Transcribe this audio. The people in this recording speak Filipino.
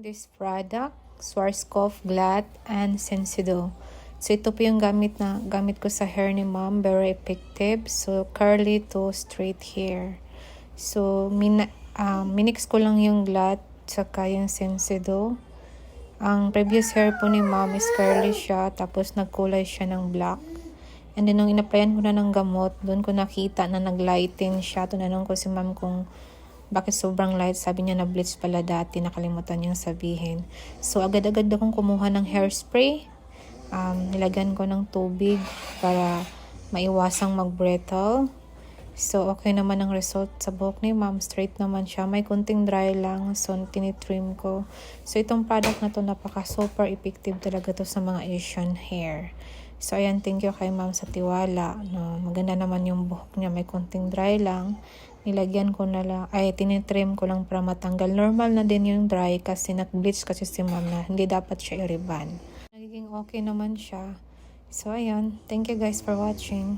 This product, Schwarzkopf Glatt and Sensido. So ito po yung gamit ko sa hair ni mom, very effective. So curly to straight hair. So minix ko lang yung Glatt saka yung Sensido. Ang previous hair po ni mom is curly siya, tapos nagkulay siya ng black. And then nung inaplayan ko na ng gamot, doon ko nakita na naglighten siya. Tinanong ko si mom kung bakit sobrang light. Sabi niya na bleach pala dati, nakalimutan niyang sabihin. So agad-agad akong kumuha ng hairspray. Nilagyan ko ng tubig para maiwasang mag-brittle. So okay naman ang result sa buhok ni ma'am. Straight naman siya. May kunting dry lang. So tinitrim ko. So itong product na to napaka super effective talaga to sa mga Asian hair. So ayan, thank you kay ma'am sa tiwala. No, maganda naman yung buhok niya. May kunting dry lang. Nilagyan ko na lang, tinitrim ko lang para matanggal. Normal na din yung dry kasi nag-bleach kasi si ma'am na hindi dapat siya i-rebond. Nagiging okay naman siya. So ayan, thank you guys for watching.